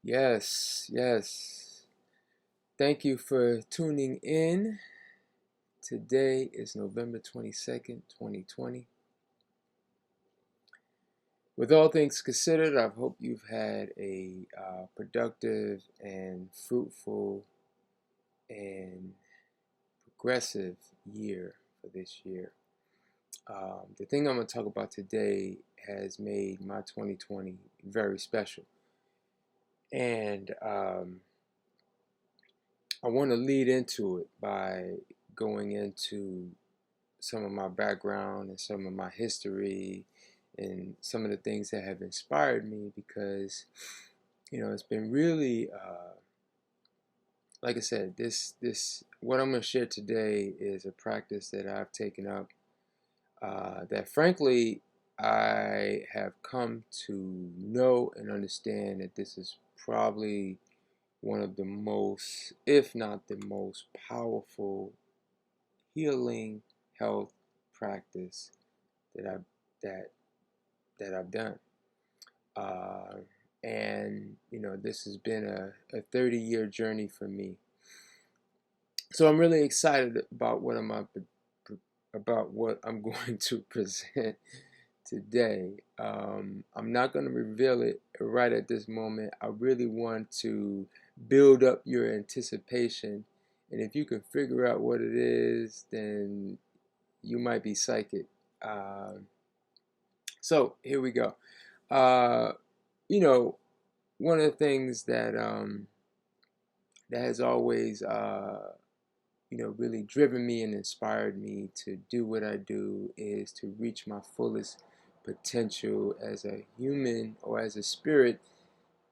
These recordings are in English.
Yes, yes. Thank you for tuning in. Today is November 22nd, 2020. With all things considered, I hope you've had a productive and fruitful and progressive year for this year. The thing I'm going to talk about today has made my 2020 very special. And I want to lead into it by going into some of my background and some of my history and some of the things that have inspired me because it's been really like I said, this what I'm going to share today is a practice that I've taken up that frankly I have come to know and understand that this is probably one of the most, if not the most powerful healing health practice that I've done. Uh, and this has been a 30-year journey for me. So I'm really excited about what I'm going to present today. I'm not going to reveal it right at this moment. I really want to build up your anticipation, and if you can figure out what it is, then you might be psychic. So here we go. Uh, One of the things that has always really driven me and inspired me to do what I do is to reach my fullest potential as a human or as a spirit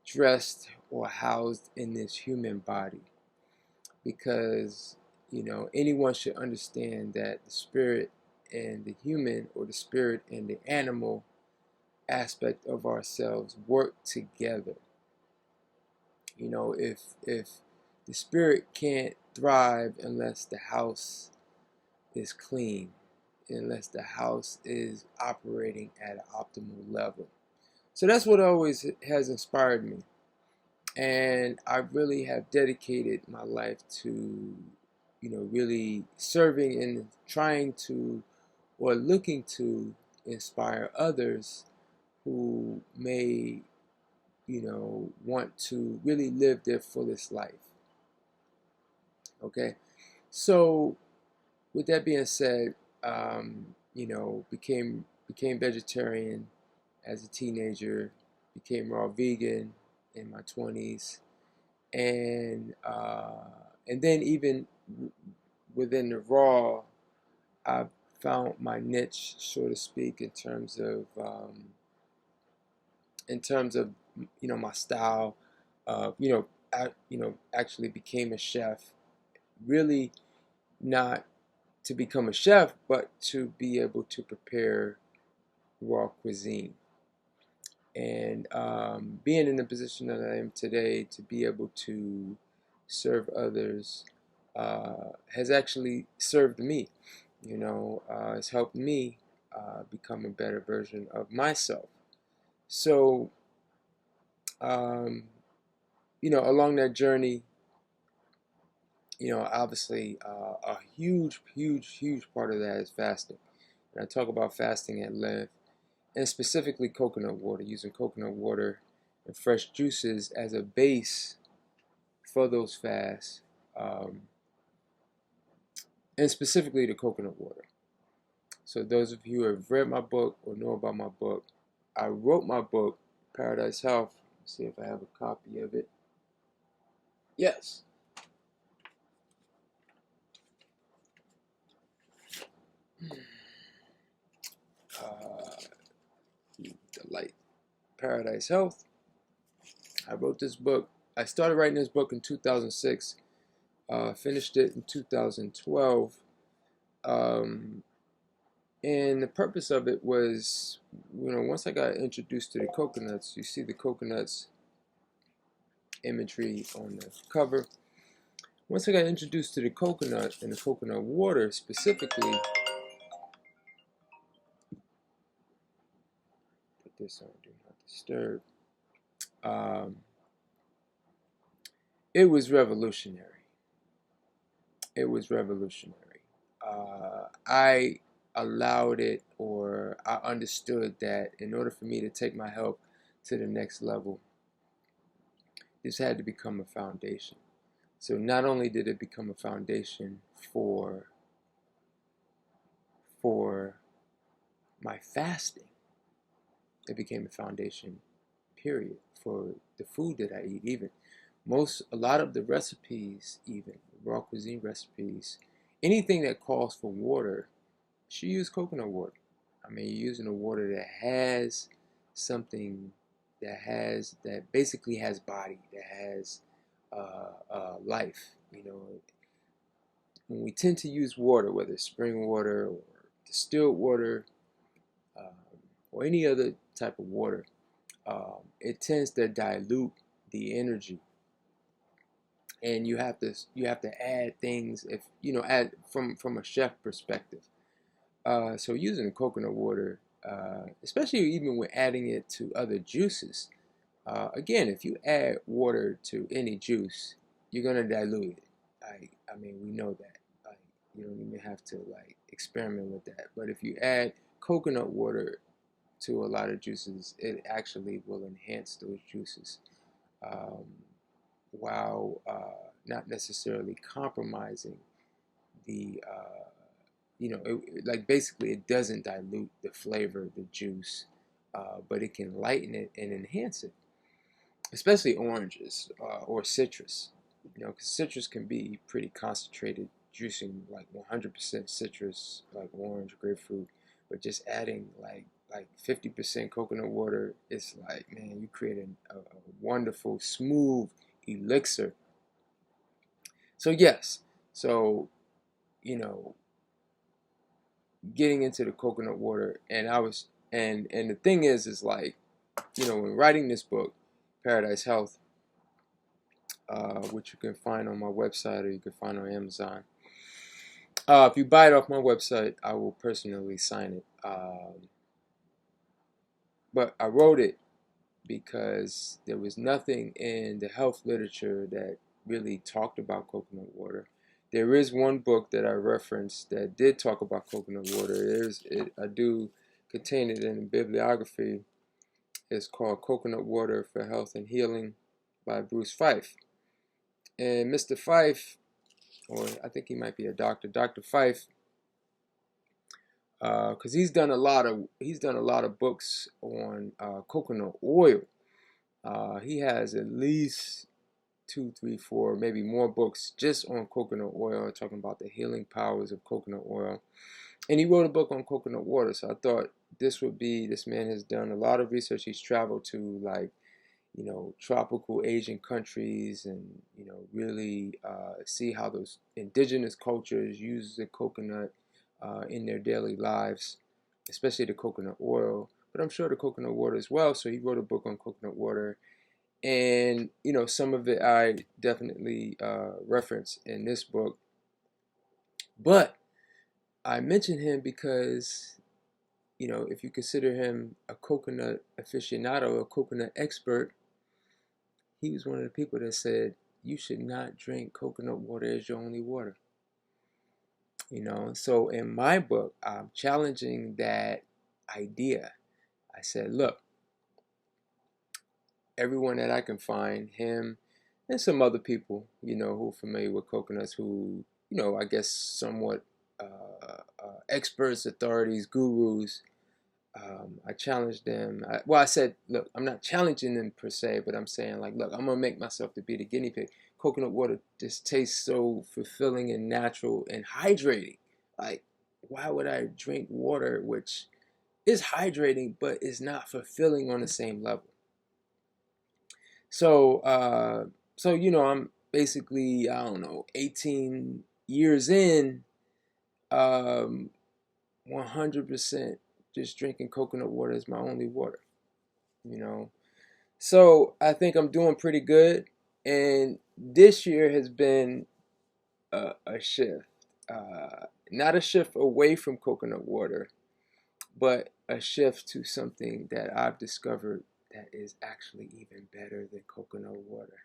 dressed or housed in this human body. Because anyone should understand that the spirit and the human, or the spirit and the animal aspect of ourselves, work together. If the spirit can't thrive unless the house is clean, unless the house is operating at an optimal level. So that's what always has inspired me. And I really have dedicated my life to, really serving and trying to, or looking to inspire others who may, want to really live their fullest life. Okay. So with that being said, became vegetarian as a teenager, became raw vegan in my 20s, and then even within the raw, I found my niche, so to speak, in terms of my style. Actually became a chef. Really, not to become a chef, but to be able to prepare raw cuisine. And being in the position that I am today, to be able to serve others, has actually served me. It's helped me become a better version of myself. So, um, along that journey, obviously, a huge, huge, huge part of that is fasting. And I talk about fasting at length, and specifically coconut water, using coconut water and fresh juices as a base for those fasts, um, and specifically the coconut water. So those of you who have read my book or know about my book, I wrote my book, Paradise Health. Let's see if I have a copy of it. Yes. Uh, the light. Paradise Health. I wrote this book. I started writing this book in 2006. Finished it in 2012. Um, and the purpose of it was, once I got introduced to the coconuts, you see the coconuts imagery on the cover. Once I got introduced to the coconut and the coconut water specifically, put this on Do Not Disturb. Um, it was revolutionary. It was revolutionary. I allowed it, or I understood that in order for me to take my health to the next level, this had to become a foundation. So not only did it become a foundation for my fasting, it became a foundation, period, for the food that I eat. Even a lot of the recipes, even raw cuisine recipes, anything that calls for water, she used coconut water. I mean, you're using a water that has something that basically has body, that has life. You know, when we tend to use water, whether it's spring water or distilled water, um, or any other type of water, it tends to dilute the energy, and you have to add things, if you know, add from a chef perspective. So using coconut water, especially even when adding it to other juices, again, if you add water to any juice, you're gonna dilute it. I mean, we know that. Like, you don't even have to like experiment with that. But if you add coconut water to a lot of juices, it actually will enhance those juices, um, while not necessarily compromising the like basically it doesn't dilute the flavor of the juice, but it can lighten it and enhance it, especially oranges, or citrus. You know, because citrus can be pretty concentrated, juicing like 100% citrus, like orange, grapefruit, but just adding like 50% coconut water, it's like, man, you create a wonderful, smooth elixir. So yes, so you know, getting into the coconut water, and I was, and the thing is like, you know, when writing this book, Paradise Health, which you can find on my website or you can find on Amazon. If you buy it off my website, I will personally sign it. But I wrote it because there was nothing in the health literature that really talked about coconut water. There is one book that I referenced that did talk about coconut water. I do contain it in a bibliography. It's called Coconut Water for Health and Healing by Bruce Fife. And Mr. Fife, or I think he might be a doctor, Dr. Fife, because he's done a lot of books on coconut oil. He has at least 2, 3, 4, maybe more books just on coconut oil, talking about the healing powers of coconut oil. And he wrote a book on coconut water. So I thought this man has done a lot of research. He's traveled to, like, you know, tropical Asian countries, and, you know, really see how those indigenous cultures use the coconut in their daily lives, especially the coconut oil, but I'm sure the coconut water as well. So he wrote a book on coconut water, and, you know, some of it I definitely reference in this book. But I mention him because, you know, if you consider him a coconut aficionado, a coconut expert, he was one of the people that said you should not drink coconut water as your only water. You know, so in my book, I'm challenging that idea. I said, look, everyone that I can find, him and some other people, you know, who are familiar with coconuts, who, you know, I guess somewhat experts, authorities, gurus. I challenged them. I said, look, I'm not challenging them per se, but I'm saying, like, look, I'm going to make myself to be the guinea pig. Coconut water just tastes so fulfilling and natural and hydrating. Like, why would I drink water which is hydrating but is not fulfilling on the same level? So, you know, I'm basically, I don't know, 18 years in, 100% just drinking coconut water is my only water, you know. So I think I'm doing pretty good. And this year has been a shift. Not a shift away from coconut water, but a shift to something that I've discovered that is actually even better than coconut water,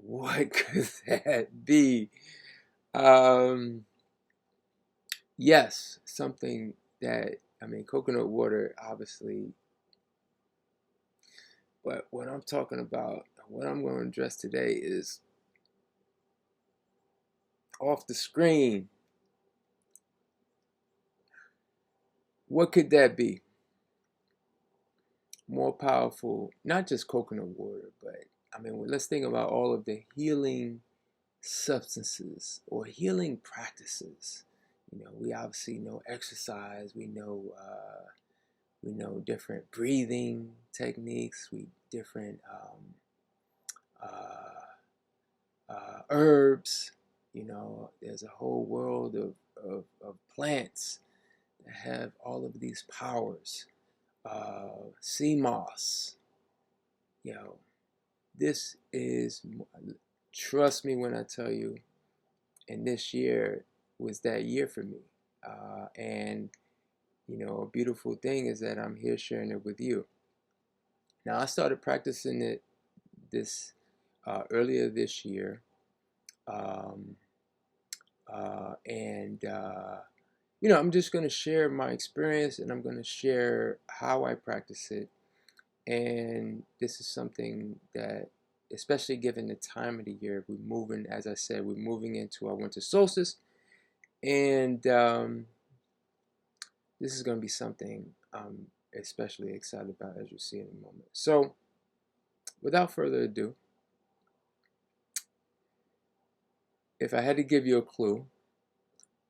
what could that be? Um, yes, something that, I mean, coconut water, obviously, but what I'm talking about, what I'm going to address today is off the screen. What could that be? More powerful, not just coconut water, but I mean, let's think about all of the healing substances or healing practices. You know, we obviously know exercise. We know different breathing techniques. We different herbs. You know, there's a whole world of plants that have all of these powers. Sea moss. You know, this is, trust me when I tell you, and this year was that year for me. And, you know, a beautiful thing is that I'm here sharing it with you. Now, I started practicing it this earlier this year. Um, and, you know, I'm just going to share my experience and I'm going to share how I practice it. And this is something that, especially given the time of the year, we're moving, as I said, we're moving into our winter solstice. And this is going to be something I'm especially excited about, as you'll see in a moment. So, without further ado, if I had to give you a clue,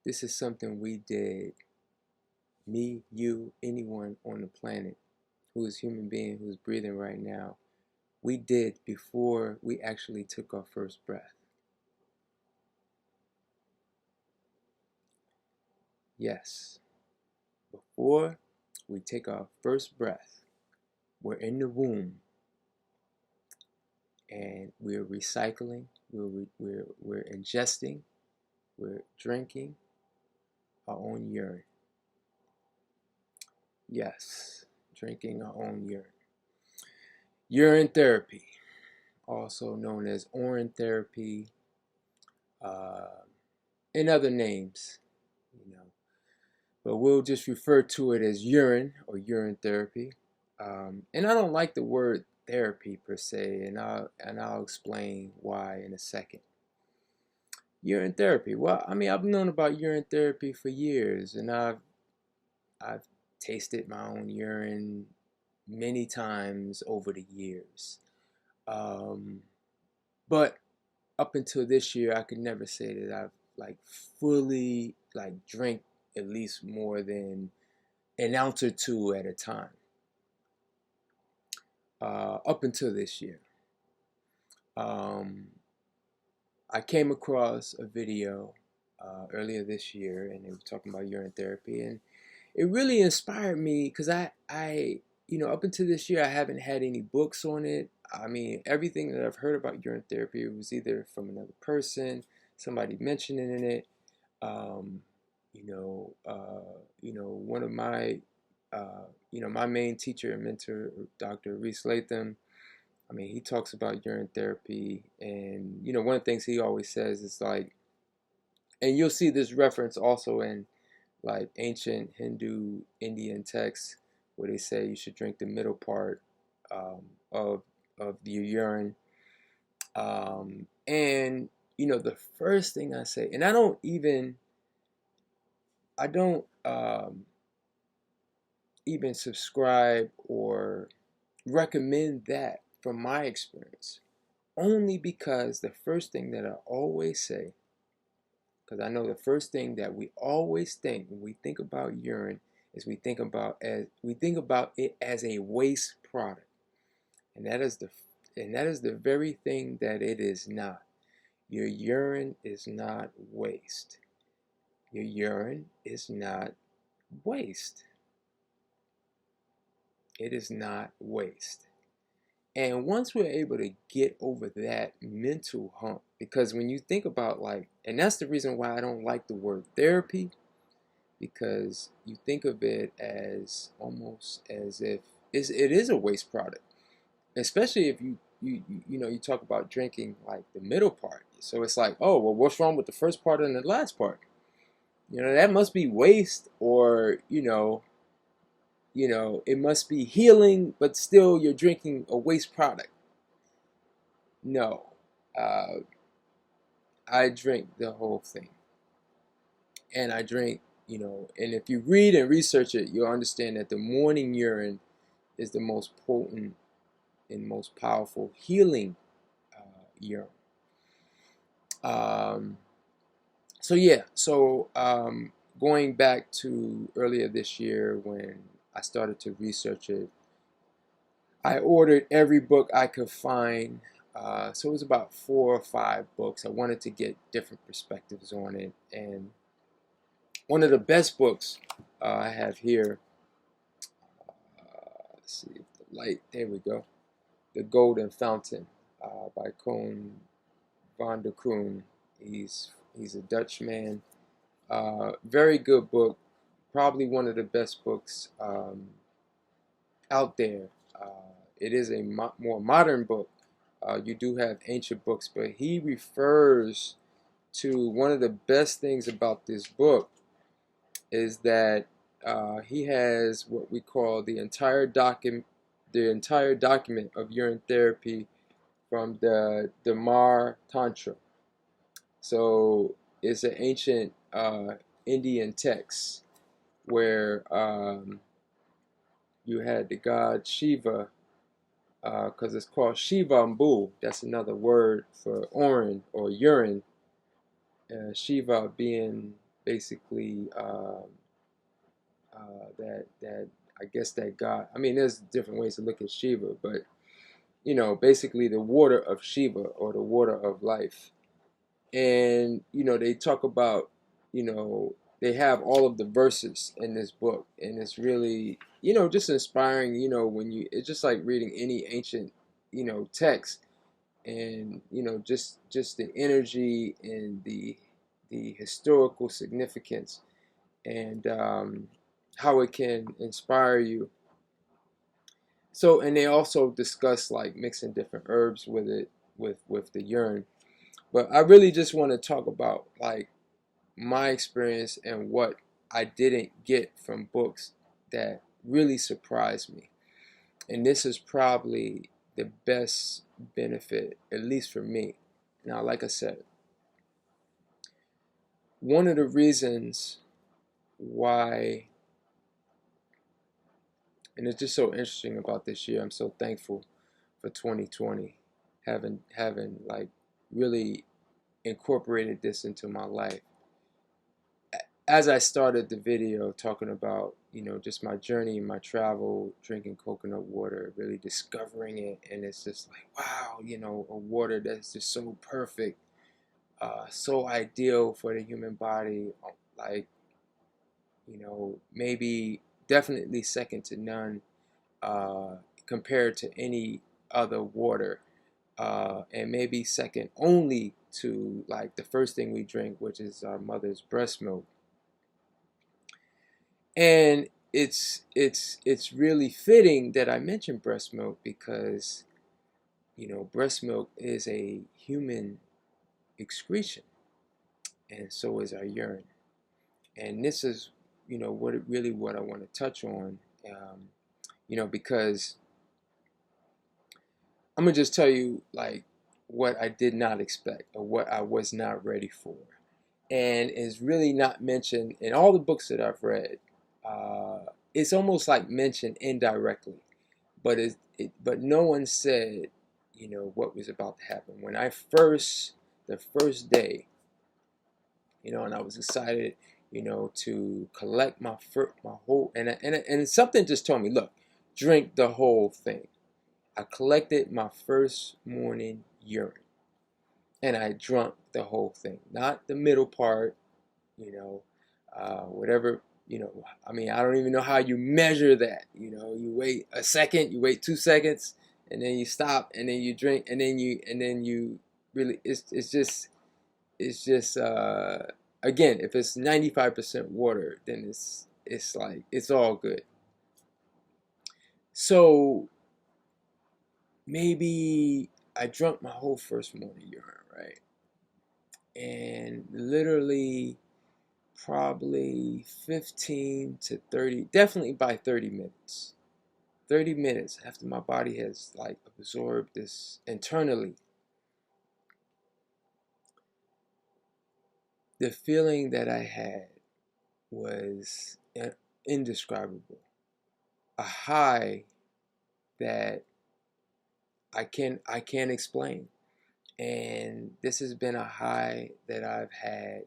this is something we did, me, you, anyone on the planet who is a human being who's breathing right now, we did before we actually took our first breath. Yes, before we take our first breath, we're in the womb and we're recycling, we're ingesting, we're drinking our own urine. Yes, drinking our own urine. Urine therapy, also known as urine therapy, uh, and other names, you know, but we'll just refer to it as urine or urine therapy. And I don't like the word therapy per se, and I'll explain why in a second. Urine therapy. Well, I mean, I've known about urine therapy for years, and I've tasted my own urine many times over the years. Um, but up until this year, I could never say that I've like fully like drank at least more than an ounce or two at a time. Up until this year, um, I came across a video earlier this year, and they were talking about urine therapy, and it really inspired me because you know, up until this year, I haven't had any books on it. I mean, everything that I've heard about urine therapy was either from another person, somebody mentioning it. Um, one of my, my main teacher and mentor, Dr. Reese Latham. I mean, he talks about urine therapy, and you know, one of the things he always says is like, and you'll see this reference also in like ancient Hindu Indian texts where they say you should drink the middle part um, of the urine. And you know, the first thing I say, and I don't even subscribe or recommend that from my experience, only because the first thing that I always say, because I know the first thing that we always think when we think about urine is we think about it as a waste product, and that is the very thing that it is not. Your urine is not waste. Your urine is not waste. It is not waste. And once we're able to get over that mental hump, because when you think about like, and that's the reason why I don't like the word therapy, because you think of it as almost as if it is a waste product, especially if you you talk about drinking like the middle part. So it's like, oh, well, what's wrong with the first part and the last part? That must be waste, or it must be healing, but still you're drinking a waste product. No, uh, I drink the whole thing, and I drink, and if you read and research it, you'll understand that the morning urine is the most potent and most powerful healing urine. Um, so yeah, going back to earlier this year when I started to research it, I ordered every book I could find. So it was about 4 or 5 books. I wanted to get different perspectives on it. And one of the best books I have here, let's see, the light, there we go. The Golden Fountain by Koen van der Kroon. He's a Dutch man. Very good book. Probably one of the best books out there. It is a more modern book. You do have ancient books, but he refers to one of the best things about this book is that he has what we call the entire document of urine therapy from the Damar Tantra. So it's an ancient Indian text where you had the god Shiva, because it's called Shivambu. That's another word for urine. Shiva being basically that I guess that god. I mean, there's different ways to look at Shiva, but basically the water of Shiva, or the water of life. And they talk about, they have all of the verses in this book, and it's really just inspiring. It's just like reading any ancient text, and just the energy and the historical significance, and how it can inspire you. So, and they also discuss like mixing different herbs with it, with the urine. But I really just want to talk about like my experience and what I didn't get from books that really surprised me. And this is probably the best benefit, at least for me. Now, like I said, one of the reasons why, and it's just so interesting about this year, I'm so thankful for 2020, having like really incorporated this into my life. As I started the video talking about, just my journey, my travel, drinking coconut water, really discovering it, and it's just like, wow, a water that's just so perfect, so ideal for the human body, like, maybe definitely second to none compared to any other water, and maybe second only to like the first thing we drink, which is our mother's breast milk. And it's really fitting that I mentioned breast milk because breast milk is a human excretion, and so is our urine. And this is what I want to touch on, because I'm gonna just tell you like what I did not expect, or what I was not ready for, and is really not mentioned in all the books that I've read. It's almost like mentioned indirectly, but but no one said what was about to happen. When the first day, and I was excited, to collect my whole, and something just told me, look, drink the whole thing. I collected my first morning urine, and I drank the whole thing, not the middle part, whatever. I mean, I don't even know how you measure that. You wait a second, you wait 2 seconds, and then you stop, and then you drink, and then you really, it's just again, if it's 95% water, then it's like it's all good. So maybe I drunk my whole first morning urine, right? And literally probably 15 to 30, definitely by 30 minutes. 30 minutes after my body has like absorbed this internally, the feeling that I had was indescribable. A high that I can't explain. And this has been a high that I've had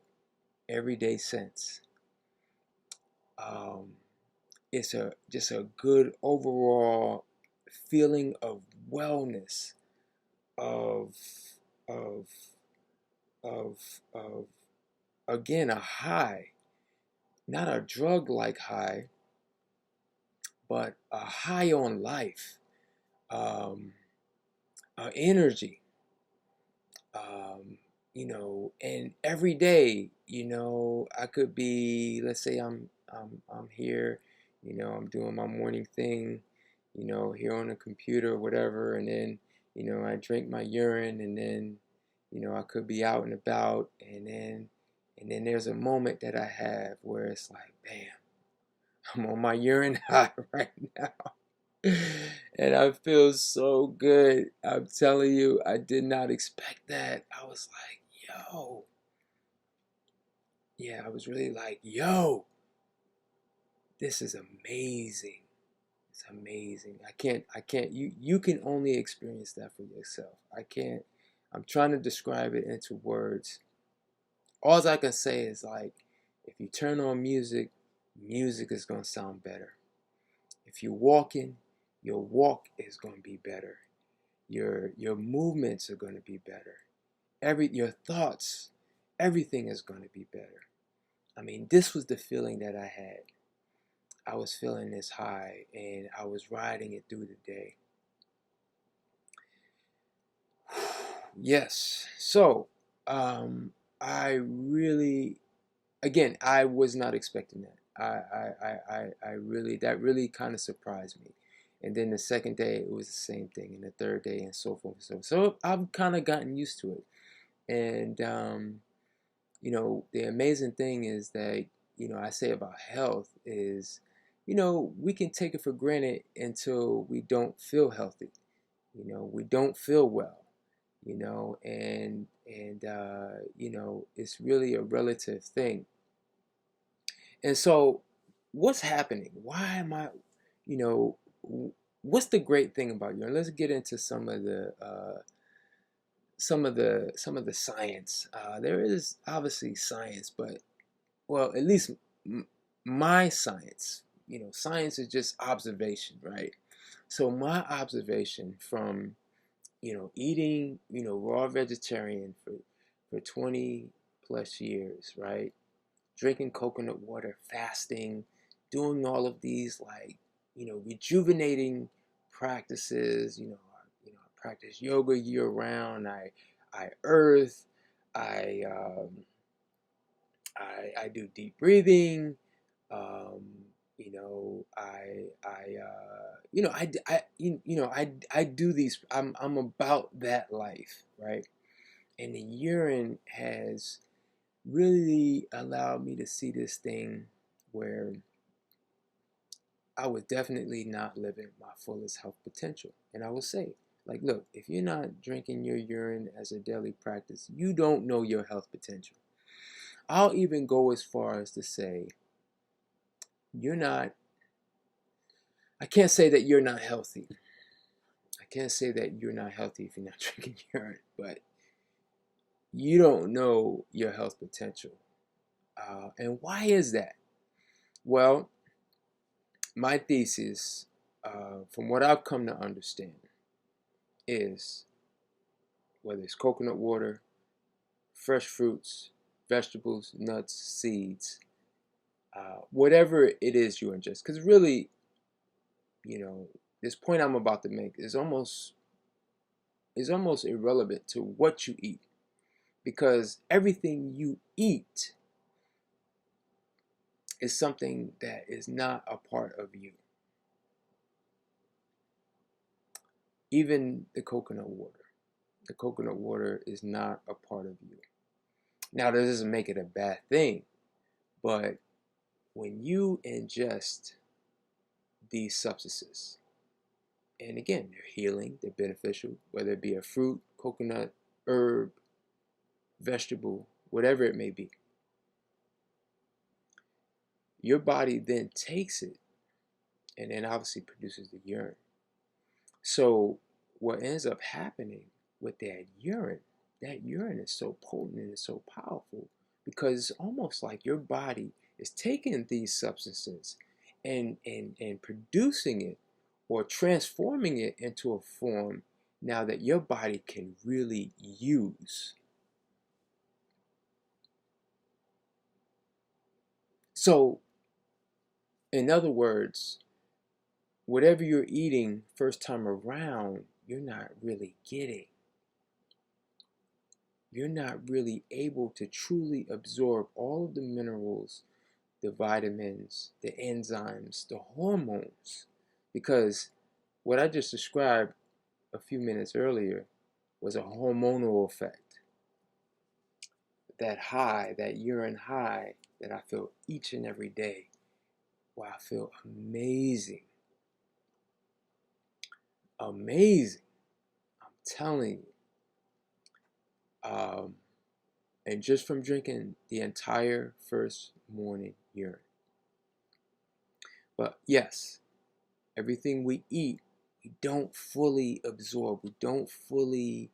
every day since. Um, it's a just a good overall feeling of wellness, of of of again a high, not a drug like high, but a high on life, um, energy, um, and every day, I could be, let's say I'm here, I'm doing my morning thing, here on the computer or whatever, and then, I drink my urine, and then, I could be out and about, and then there's a moment that I have where it's like, bam, I'm on my urine high right now. And I feel so good. I'm telling you, I did not expect that. I was like, yo. Yeah, I was really like, yo, this is amazing. It's amazing. I can't, you can only experience that for yourself. I can't, I'm trying to describe it into words. All I can say is like, if you turn on music, music is going to sound better. If you're walking, your walk is going to be better. Your movements are going to be better. Your thoughts, everything is going to be better. I mean, this was the feeling that I had. I was feeling this high, and I was riding it through the day. Yes. So, I really, again, I was not expecting that. I really, that really kind of surprised me. And then the second day, it was the same thing, and the third day, and so forth and so forth. So I've kind of gotten used to it. And, the amazing thing is that, I say about health is, we can take it for granted until we don't feel healthy. We don't feel well, and it's really a relative thing. And so, what's happening? Why am I, you know, what's the great thing about urine? Let's get into some of the science. There is obviously science, but well, at least my science. Science is just observation, right? So my observation from eating raw vegetarian for 20 plus years, right? Drinking coconut water, fasting, doing all of these like rejuvenating practices. I practice yoga year round. I earth. I I do deep breathing. I do these. I'm about that life, right? And the urine has really allowed me to see this thing where I was definitely not living my fullest health potential. And I will say, like, look, if you're not drinking your urine as a daily practice, you don't know your health potential. I'll even go as far as to say, you're not, I can't say that you're not healthy. I can't say that you're not healthy if you're not drinking urine, but you don't know your health potential. And why is that? Well, my thesis, from what I've come to understand, is whether it's coconut water, fresh fruits, vegetables, nuts, seeds, whatever it is you ingest. Because really, this point I'm about to make is almost irrelevant to what you eat, because everything you eat is something that is not a part of you. Even the coconut water. The coconut water is not a part of you. Now, that doesn't make it a bad thing, but when you ingest these substances, and again, they're healing, they're beneficial, whether it be a fruit, coconut, herb, vegetable, whatever it may be, your body then takes it and then obviously produces the urine. So what ends up happening with that urine is so potent and it's so powerful because it's almost like your body is taking these substances and producing it or transforming it into a form now that your body can really use. So, in other words, whatever you're eating first time around, you're not really getting. You're not really able to truly absorb all of the minerals, the vitamins, the enzymes, the hormones. Because what I just described a few minutes earlier was a hormonal effect. That high, that urine high that I feel each and every day, where I feel amazing. Amazing. I'm telling you. And just from drinking the entire first morning urine. But yes, everything we eat, we don't fully absorb. We don't fully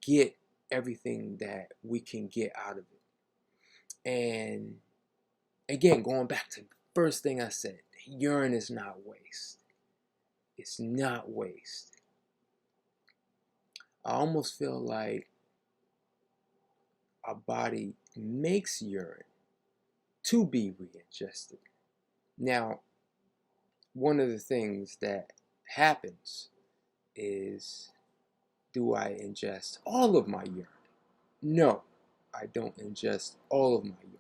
get everything that we can get out of it. And again, going back to the first thing I said, urine is not waste. It's not waste. I almost feel like our body makes urine to be reingested. Now, one of the things that happens is, do I ingest all of my urine? No, I don't ingest all of my urine.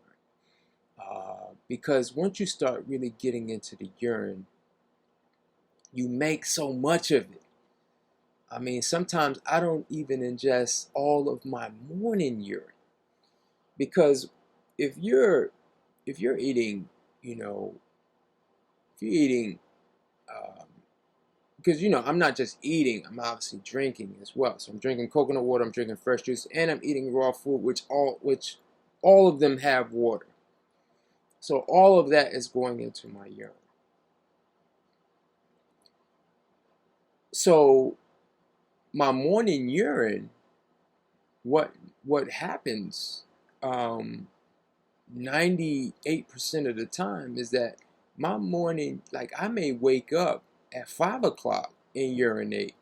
Because once you start really getting into the urine, you make so much of it. I mean, sometimes I don't even ingest all of my morning urine. Because if you're eating, you know, if you're eating, because I'm not just eating, I'm obviously drinking as well. So I'm drinking coconut water, I'm drinking fresh juice, and I'm eating raw food, which all of them have water. So all of that is going into my urine. So my morning urine, what happens 98% of the time is that my morning, like I may wake up at 5 o'clock and urinate.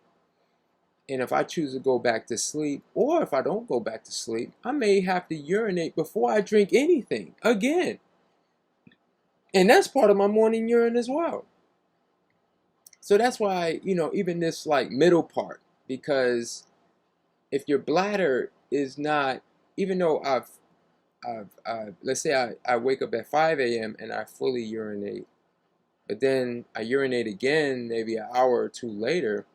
And if I choose to go back to sleep, or if I don't go back to sleep, I may have to urinate before I drink anything again. And that's part of my morning urine as well. So that's why, even this like middle part, because if your bladder is not, even though let's say I wake up at 5 a.m. and I fully urinate, but then I urinate again maybe an hour or two later,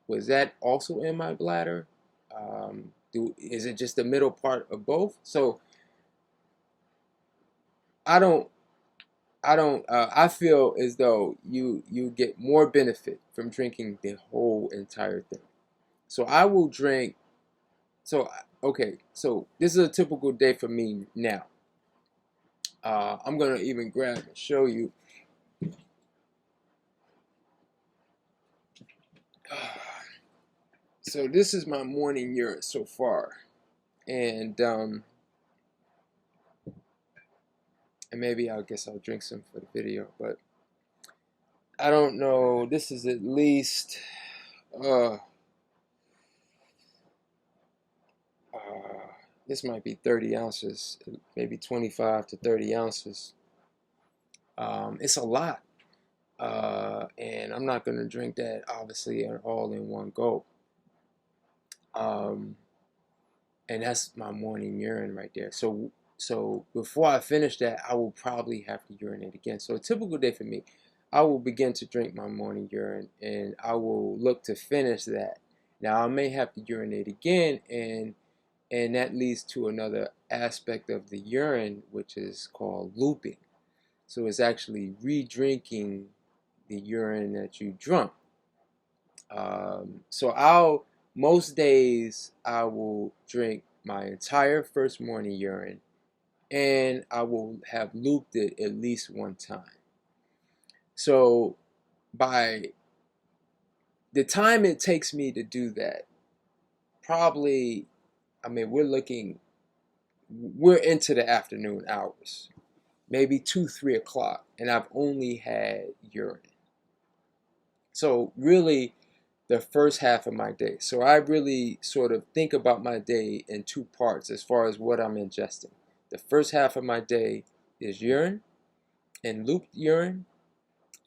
was that also in my bladder? Is it just the middle part of both? So I feel as though you get more benefit from drinking the whole entire thing. So I will drink. So okay, so this is a typical day for me now. I'm gonna even grab and show you. So this is my morning urine so far, and maybe I guess I'll drink some for the video, but I don't know. This is at least this might be 30 ounces, maybe 25 to 30 ounces. It's a lot, and I'm not gonna drink that obviously all in one go. And that's my morning urine right there. So before I finish that, I will probably have to urinate again. So a typical day for me, I will begin to drink my morning urine, and I will look to finish that. Now I may have to urinate again, and that leads to another aspect of the urine, which is called looping. So it's actually re-drinking the urine that you drunk. So most days I will drink my entire first morning urine, and I will have looped it at least one time. So by the time it takes me to do that, probably, I mean, we're into the afternoon hours, maybe 2, 3 o'clock, and I've only had urine. So really, the first half of my day. So I really sort of think about my day in two parts as far as what I'm ingesting. The first half of my day is urine and looped urine,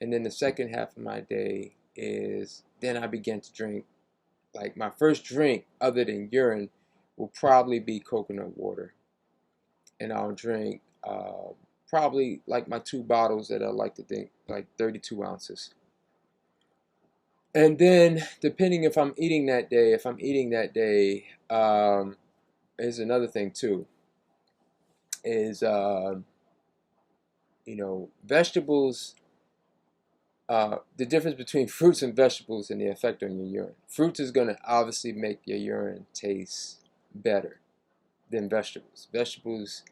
and then the second half of my day is then I begin to drink. Like my first drink other than urine will probably be coconut water, and I'll drink probably like my 2 bottles that I like to think like 32 ounces. And then depending if I'm eating that day, is another thing too. Is vegetables. The difference between fruits and vegetables and the effect on your urine. Fruits is going to obviously make your urine taste better than vegetables. Vegetables,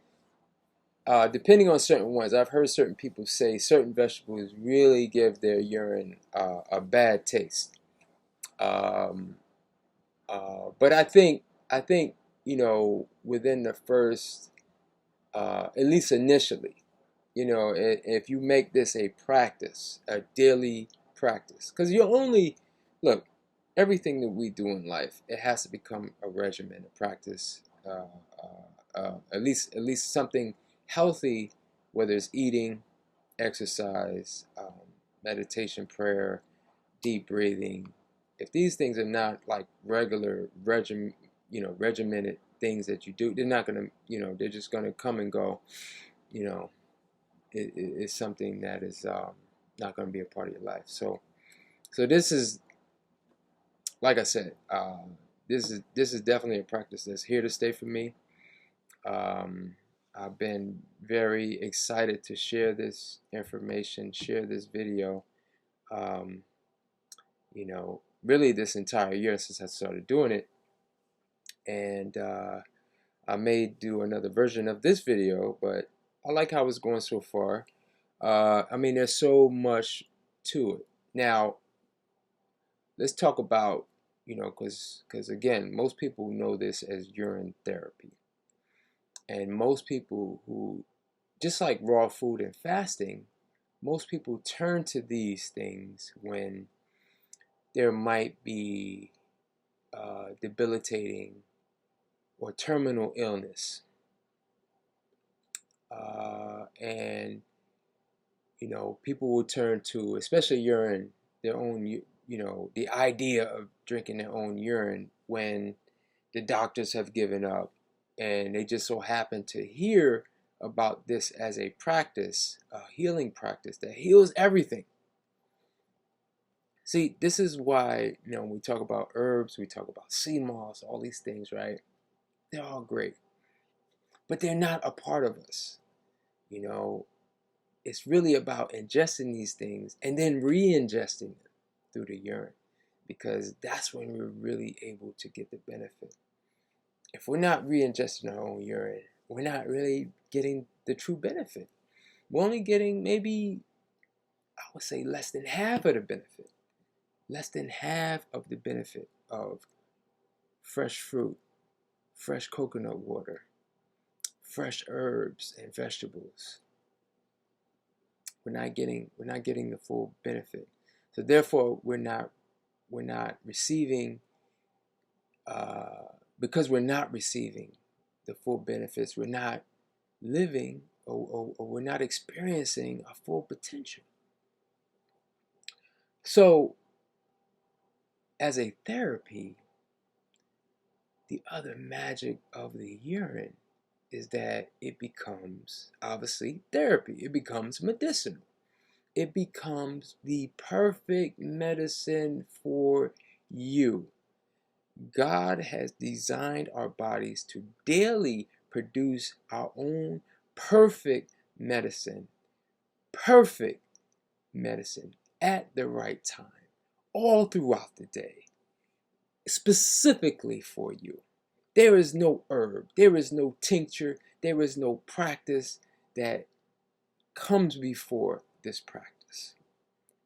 depending on certain ones, I've heard certain people say certain vegetables really give their urine a bad taste. But I think within the first, at least initially, if you make this a practice, a daily practice, because you only look everything that we do in life, it has to become a regimen, a practice, at least something healthy, whether it's eating, exercise, meditation, prayer, deep breathing. If these things are not like regular regimented things that you do, they're not gonna, they're just gonna come and go. You know, it's something that is not gonna be a part of your life. So this is, like I said, this is definitely a practice that's here to stay for me. I've been very excited to share this information, share this video. Um, really this entire year since I started doing it, and I may do another version of this video, but I like how it's going so far. I mean, there's so much to it. Now, let's talk about, because again, most people know this as urine therapy. And most people who, just like raw food and fasting, most people turn to these things when there might be debilitating or terminal illness. And, people will turn to, especially urine, their own, the idea of drinking their own urine when the doctors have given up, and they just so happen to hear about this as a practice, a healing practice that heals everything. See, this is why, when we talk about herbs, we talk about sea moss, all these things, right? They're all great, but they're not a part of us. It's really about ingesting these things and then re-ingesting them through the urine, because that's when we're really able to get the benefit. If we're not re-ingesting our own urine, we're not really getting the true benefit. We're only getting maybe, I would say, less than half of the benefit. Less than half of the benefit of fresh fruit, fresh coconut water, fresh herbs and vegetables. We're not getting the full benefit. So therefore, we're not receiving, because we're not receiving the full benefits. We're not living, or we're not experiencing a full potential. So, as a therapy, the other magic of the urine is that it becomes, obviously, therapy. It becomes medicinal. it becomes the perfect medicine for you. God has designed our bodies to daily produce our own perfect medicine. Perfect medicine at the right time, all throughout the day, specifically for you. There is no herb, there is no tincture, there is no practice that comes before this practice.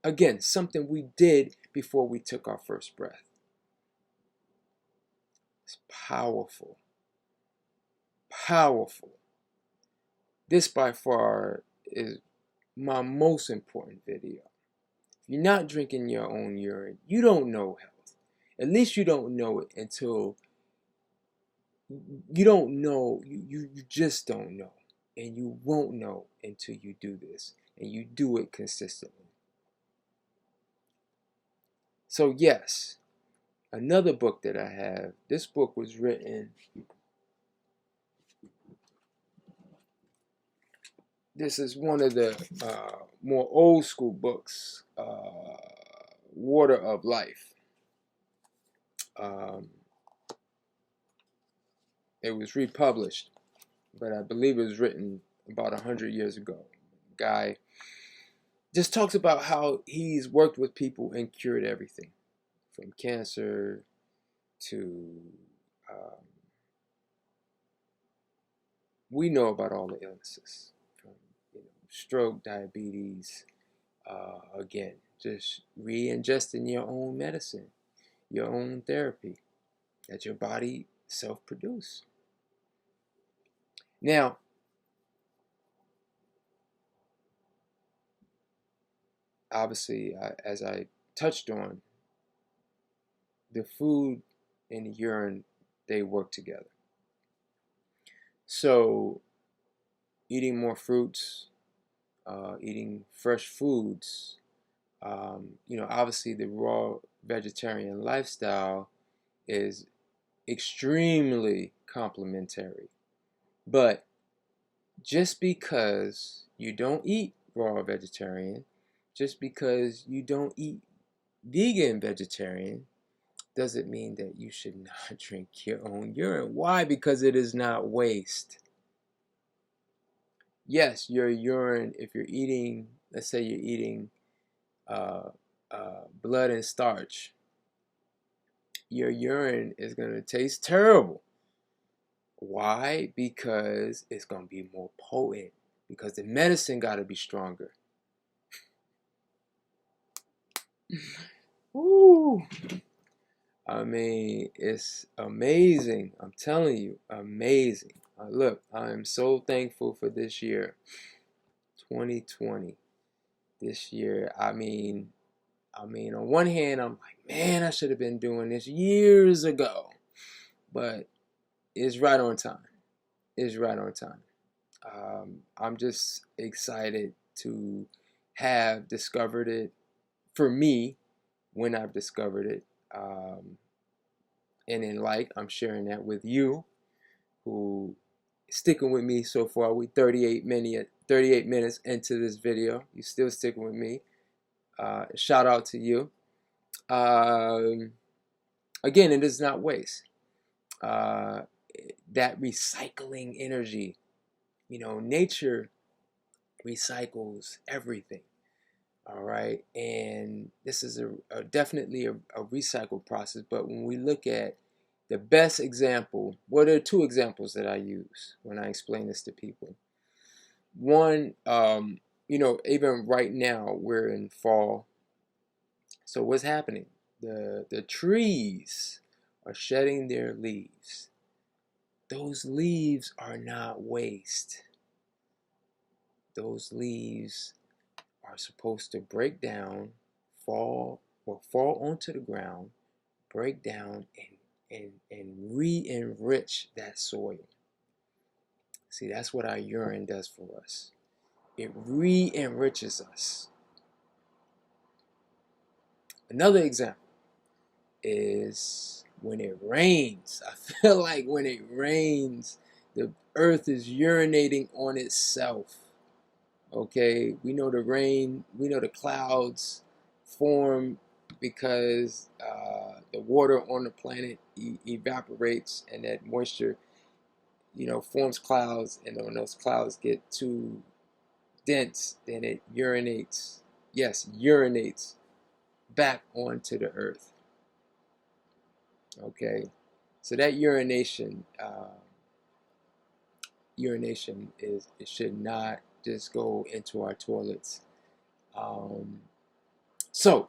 Again, something we did before we took our first breath. It's powerful. Powerful. This by far is my most important video. If you're not drinking your own urine, you don't know health. At least you don't know it until you don't know, you just don't know. And you won't know until you do this. And you do it consistently. So yes, another book that I have, this book was written, this is one of the more old school books, Water of Life. It was republished, but I believe it was written about 100 years ago. Guy just talks about how he's worked with people and cured everything, from cancer to we know about all the illnesses, from stroke, diabetes. Again, just re-ingesting your own medicine, your own therapy that your body self-produce. Now, obviously, as I touched on, the food and the urine, they work together. So, eating more fruits, eating fresh foods, obviously the raw vegetarian lifestyle is extremely complementary. But just because you don't eat raw vegetarian, just because you don't eat vegan vegetarian, doesn't mean that you should not drink your own urine. Why? Because it is not waste. Yes, your urine, if you're eating, let's say you're eating blood and starch, your urine is going to taste terrible. Why? Because it's going to be more potent. Because the medicine got to be stronger. Woo! I mean, it's amazing. I'm telling you, amazing. Look, I am so thankful for this year, 2020. This year, I mean, on one hand, I'm like, man, I should have been doing this years ago. But it's right on time. It's right on time. I'm just excited to have discovered it for me when I've discovered it. And I'm sharing that with you who sticking with me so far. We 38 minutes into this video. You still sticking with me. Shout out to you. Again, it is not waste. That recycling energy. Nature recycles everything. All right, and this is definitely a recycle process. But when we look at the best example, well, there are two examples that I use when I explain this to people. One, even right now we're in fall. So what's happening? The trees are shedding their leaves. Those leaves are not waste. Those leaves are supposed to break down, fall onto the ground, break down, and re-enrich that soil. See, that's what our urine does for us. It re-enriches us. Another example is when it rains. I feel like when it rains, the earth is urinating on itself. Okay, we know the rain, we know the clouds form because the water on the planet evaporates, and that moisture, forms clouds, and when those clouds get too dense, then it urinates. Yes, urinates back onto the earth. Okay, so that urination is, it should not just go into our toilets. Um, so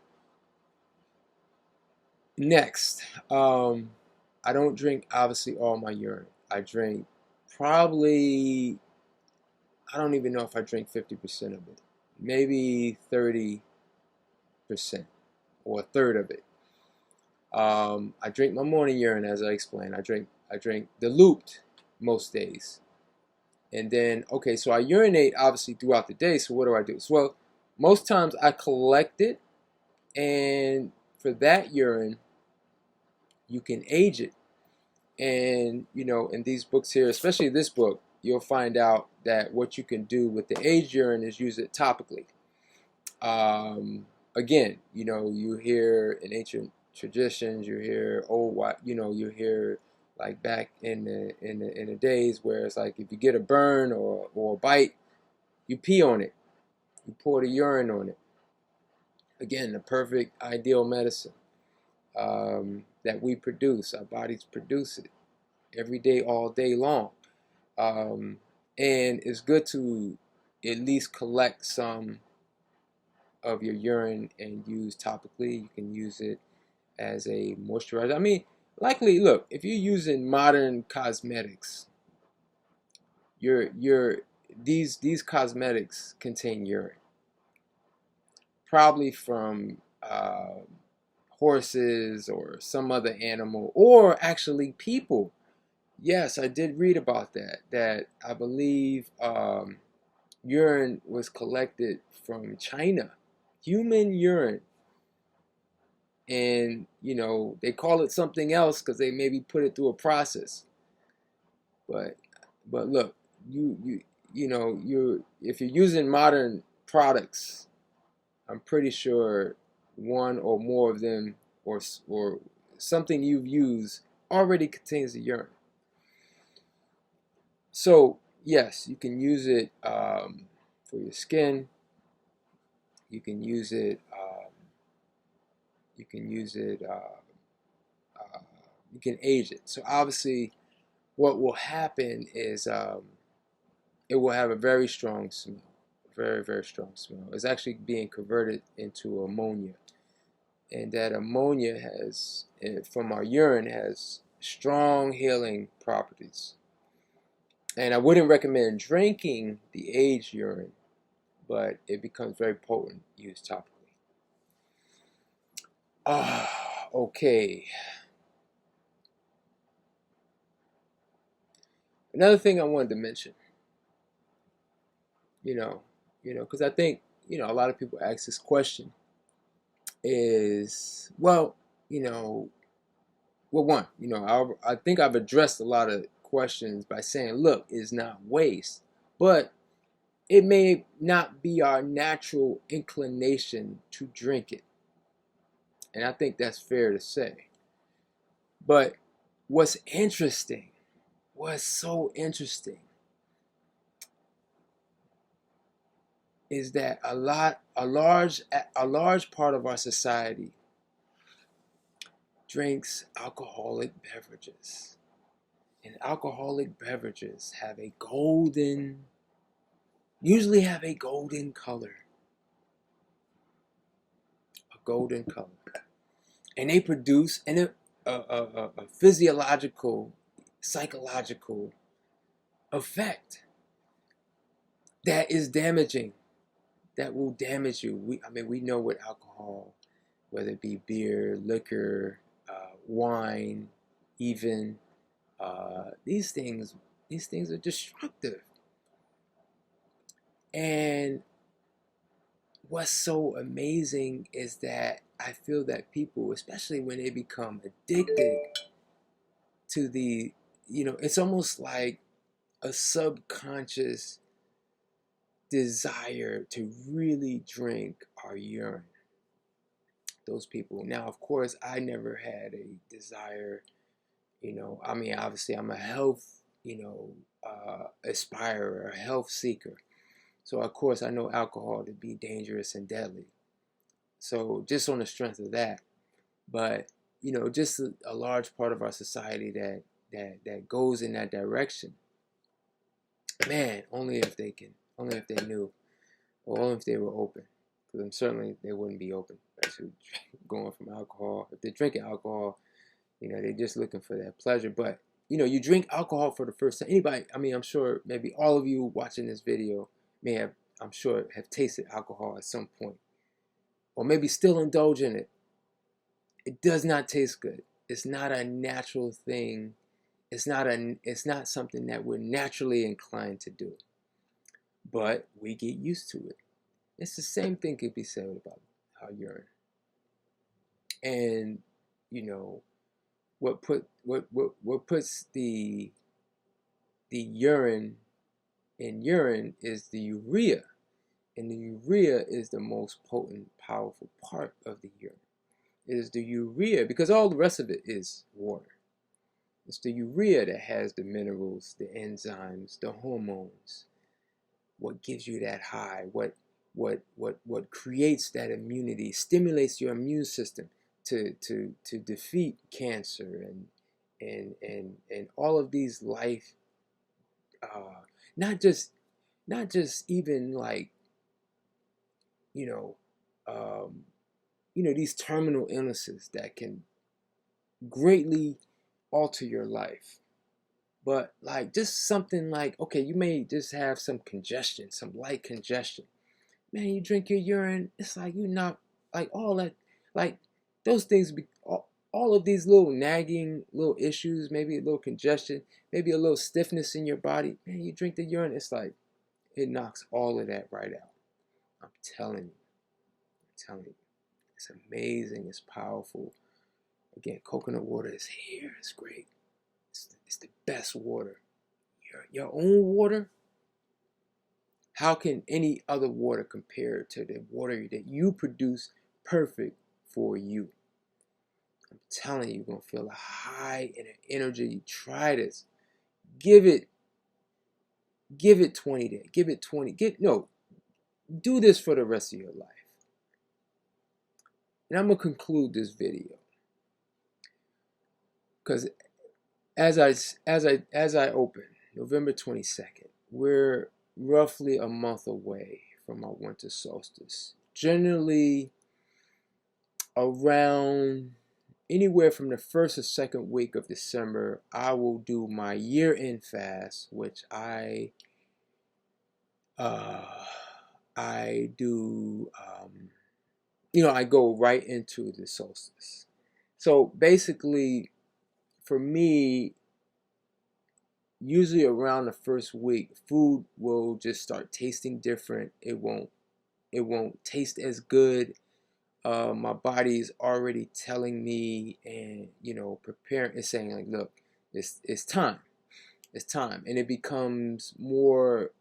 next, I don't drink obviously all my urine. I drink probably, I don't even know if I drink 50% of it, maybe 30% or a third of it. I drink my morning urine, as I explained. I drink dilute most days. And then, okay, so I urinate obviously throughout the day. So what do I do? So, well, most times I collect it, and for that urine, you can age it. And, in these books here, especially this book, you'll find out that what you can do with the aged urine is use it topically. Again, you hear in ancient traditions, you hear you hear like back in the days where it's like if you get a burn or a bite, you pee on it, you pour the urine on it. Again, the perfect ideal medicine that we produce. Our bodies produce it every day, all day long, and it's good to at least collect some of your urine and use topically. You can use it as a moisturizer. I mean, likely, look, if you're using modern cosmetics, your these cosmetics contain urine, probably from horses or some other animal, or actually people. Yes, I did read about that. That I believe urine was collected from China, human urine, and they call it something else because they maybe put it through a process. But look, you if you're using modern products, I'm pretty sure one or more of them, or something you've used, already contains the urine. So yes, you can use it for your skin. You can use it. You can use it. Uh, you can age it. So obviously, what will happen is it will have a very strong smell, very, very strong smell. It's actually being converted into ammonia, and that ammonia has, from our urine, has strong healing properties. And I wouldn't recommend drinking the aged urine, but it becomes very potent used topically. Okay. Another thing I wanted to mention, because I think, a lot of people ask this question is, well, you know, one, I think I've addressed a lot of questions by saying, look, it's not waste, but it may not be our natural inclination to drink it. And I think that's fair to say. But what's so interesting is that a large part of our society drinks alcoholic beverages. And alcoholic beverages usually have a golden color. A golden color. And they produce a physiological, psychological effect that is damaging, that will damage you. We know what alcohol, whether it be beer, liquor, wine, even these things are destructive. And what's so amazing is that I feel that people, especially when they become addicted to it's almost like a subconscious desire to really drink our urine. Those people. Now, of course, I never had a desire, I mean, obviously I'm a health, aspirer, a health seeker. So, of course, I know alcohol to be dangerous and deadly. So, just on the strength of that, but, just a large part of our society that goes in that direction. Man, only if they knew, or only if they were open. Because certainly they wouldn't be open to going from alcohol. If they're drinking alcohol, they're just looking for that pleasure. But, you drink alcohol for the first time. Anybody, I mean, I'm sure maybe all of you watching this video may have, I'm sure, have tasted alcohol at some point. Or maybe still indulge in it. It does not taste good. It's not a natural thing. It's not something that we're naturally inclined to do. But we get used to it. It's the same thing could be said about our urine. And, what puts the urine in urine is the urea. And the urea is the most potent, powerful part of the urine. It is the urea, because all the rest of it is water. It's the urea that has the minerals, the enzymes, the hormones. What gives you that high? What creates that immunity, stimulates your immune system to defeat cancer and all of these life, not just even like these terminal illnesses that can greatly alter your life. But like just something like, okay, you may just have some congestion, some light congestion. Man, you drink your urine, it's like you're not, like all that, like those things, all of these little nagging little issues, maybe a little congestion, maybe a little stiffness in your body. Man, you drink the urine, it's like it knocks all of that right out. I'm telling you. It's amazing, it's powerful. Again, coconut water is here, it's great. It's the best water. Your own water, how can any other water compare to the water that you produce perfect for you? I'm telling you, you're going to feel a high in energy. Try this. Give it 20 days. Give it 20. Do this for the rest of your life. And I'm going to conclude this video. Because as I open, November 22nd, we're roughly a month away from our winter solstice. Generally, around anywhere from the first or second week of December, I will do my year-end fast, which I do. I go right into the solstice. So basically, for me, usually around the first week, food will just start tasting different. It won't taste as good. My body's already telling me and preparing. It's saying like, look, it's time. It's time, and it becomes more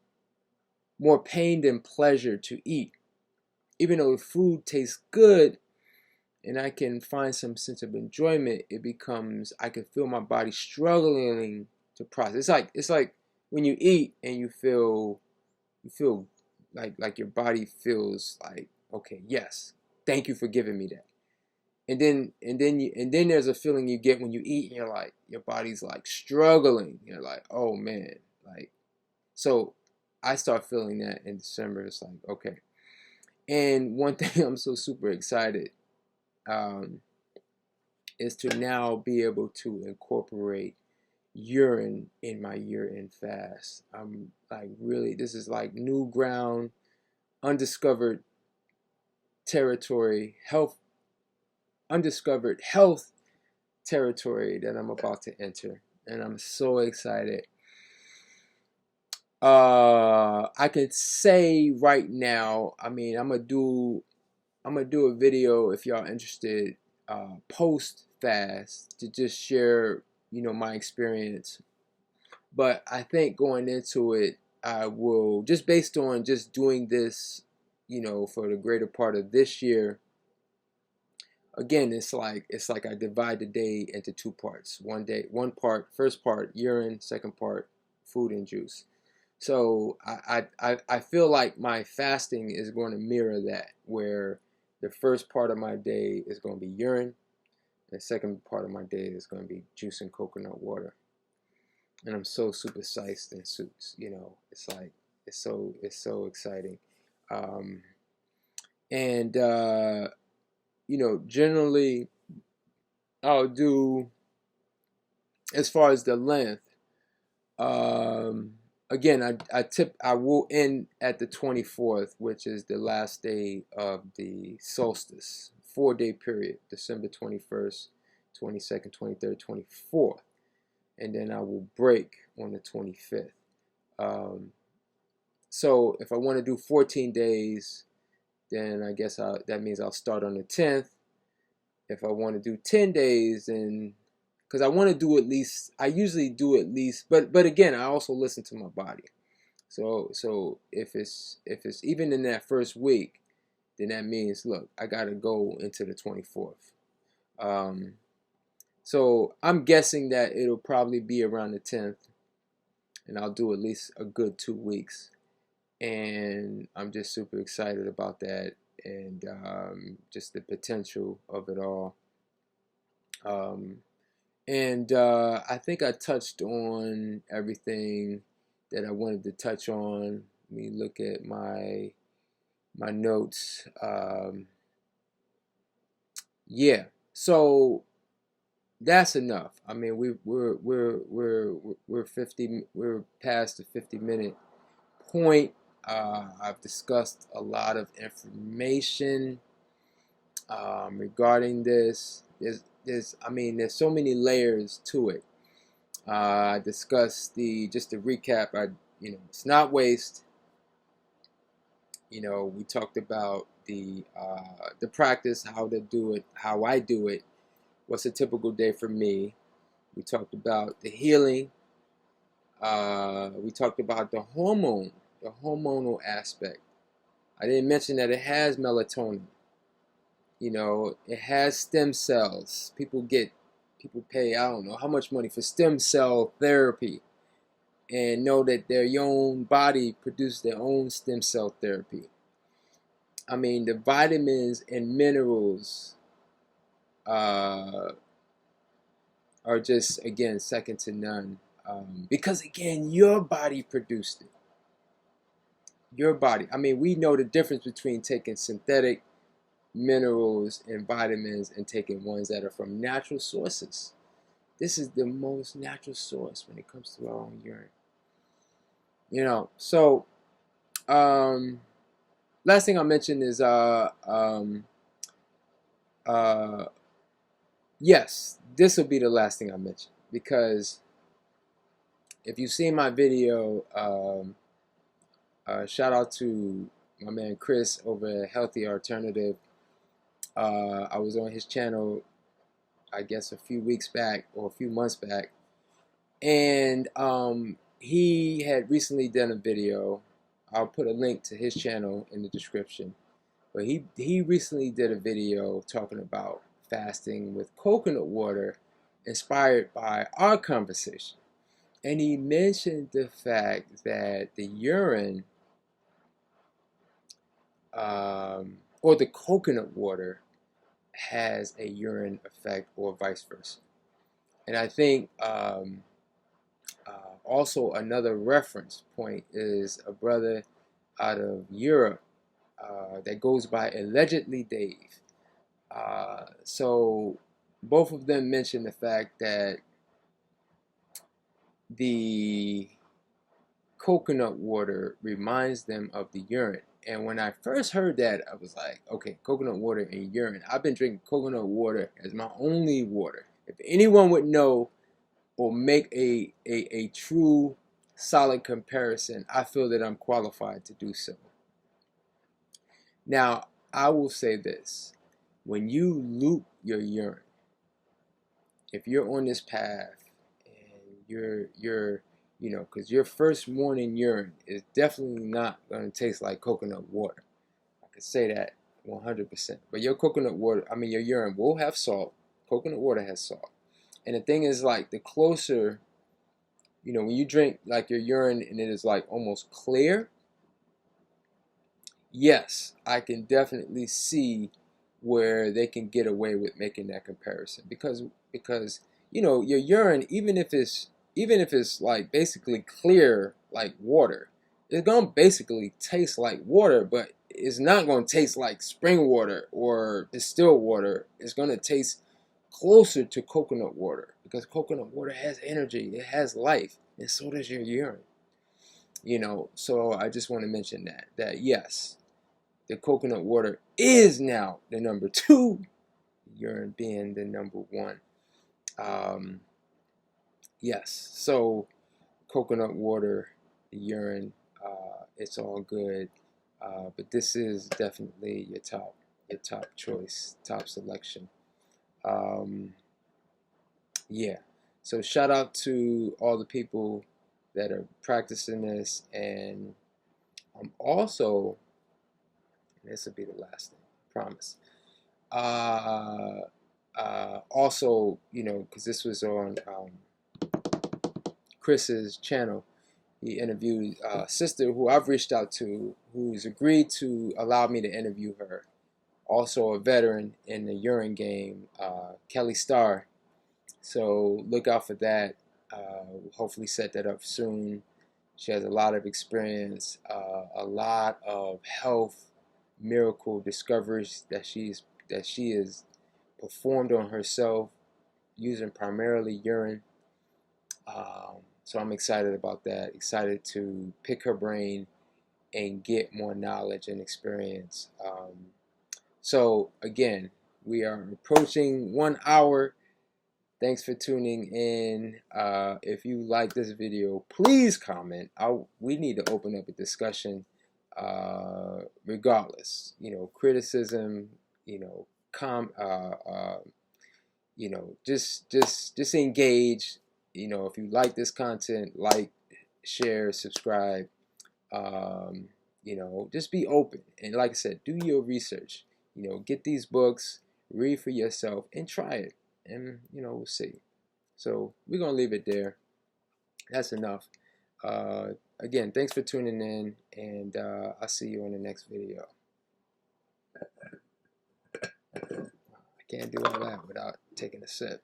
pain than pleasure to eat. Even though the food tastes good, and I can find some sense of enjoyment, it becomes, I can feel my body struggling to process. It's like when you eat and you feel like your body feels like, okay, yes, thank you for giving me that. And then there's a feeling you get when you eat and you're like, your body's like struggling. You're like, oh man, like, so I start feeling that in December. It's like, okay. And one thing I'm so super excited is to now be able to incorporate urine in my year-end fast. I'm like, really, this is like new ground, undiscovered territory, undiscovered health territory that I'm about to enter, and I'm so excited. I could say right now, I mean, I'm gonna do a video if y'all interested, post fast, to just share my experience. But I think going into it, I will, just based on just doing this, you know, for the greater part of this year. Again, it's like I divide the day into two parts. One part, first part urine, second part food and juice. So I feel like my fasting is going to mirror that, where the first part of my day is going to be urine, and the second part of my day is going to be juice and coconut water. And I'm so super psyched and suits, you know, it's like it's so exciting. Um, and you know, generally I'll do, as far as the length, um, again, I will end at the 24th, which is the last day of the solstice, 4-day period, December 21st, 22nd, 23rd, 24th, and then I will break on the 25th. So if I want to do 14 days, then I guess that means I'll start on the 10th. If I want to do 10 days, then, because I want to do at least, I usually do at least, but again, I also listen to my body. So if it's even in that first week, then that means, look, I gotta go into the 24th. So I'm guessing that it'll probably be around the 10th, and I'll do at least a good 2 weeks, and I'm just super excited about that, and just the potential of it all. And I think I touched on everything that I wanted to touch on. Let me look at my notes. Yeah, so that's enough. I mean, we're 50. We're past the 50-minute point. I've discussed a lot of information regarding this. There's so many layers to it. I discussed just to recap. It's not waste. You know, we talked about the practice, how to do it, how I do it. What's a typical day for me? We talked about the healing. We talked about the hormonal aspect. I didn't mention that it has melatonin. You know, it has stem cells. People pay, I don't know how much money for stem cell therapy, and know that their own body produces their own stem cell therapy. I mean, the vitamins and minerals are just, again, second to none. Because, again, your body produced it. Your body. I mean, we know the difference between taking synthetic minerals and vitamins and taking ones that are from natural sources. This is the most natural source when it comes to our own urine. You know, so last thing I'll mention is yes, this will be the last thing I mention, because if you've seen my video, shout out to my man Chris over at Healthy Alternative. I was on his channel, I guess, a few weeks back or a few months back, and he had recently done a video. I'll put a link to his channel in the description. But he recently did a video talking about fasting with coconut water, inspired by our conversation. And he mentioned the fact that the urine, or the coconut water, has a urine effect, or vice versa. And I think also another reference point is a brother out of Europe that goes by Allegedly Dave. So both of them mentioned the fact that the coconut water reminds them of the urine. And when I first heard that, I was like, okay, coconut water and urine. I've been drinking coconut water as my only water. If anyone would know or make a true solid comparison, I feel that I'm qualified to do so. Now, I will say this. When you loop your urine, if you're on this path and You know, because your first morning urine is definitely not going to taste like coconut water. I can say that 100%. But your coconut water, I mean, your urine will have salt. Coconut water has salt. And the thing is, like, the closer, you know, when you drink like your urine and it is like almost clear, yes, I can definitely see where they can get away with making that comparison, because you know, your urine, even if it's like basically clear like water, it's gonna basically taste like water, but it's not gonna taste like spring water or distilled water. It's gonna taste closer to coconut water, because coconut water has energy, it has life, and so does your urine. You know, so I just want to mention that yes, the coconut water is now the number two, urine being the number one. Um, yes, so coconut water, urine, it's all good, but this is definitely your top choice, top selection. Um, yeah, so shout out to all the people that are practicing this, and I'm also, this will be the last thing, I promise. Uh, Also, you know, because this was on Chris's channel, he interviewed a sister who I've reached out to, who's agreed to allow me to interview her. Also a veteran in the urine game, Kelly Starr. So look out for that. Hopefully set that up soon. She has a lot of experience, a lot of health miracle discoveries that she has performed on herself using primarily urine. So I'm excited about that. Excited to pick her brain and get more knowledge and experience. So again, we are approaching 1 hour. Thanks for tuning in. If you like this video, please comment. We need to open up a discussion, regardless. You know, criticism. You know, you know, just engage. You know, if you like this content, like, share, subscribe. Um, you know, just be open, and like I said, do your research. You know, get these books, read for yourself, and try it, and you know, we'll see. So we're gonna leave it there. That's enough. Again, thanks for tuning in, and I'll see you on the next video. I can't do all that without taking a sip.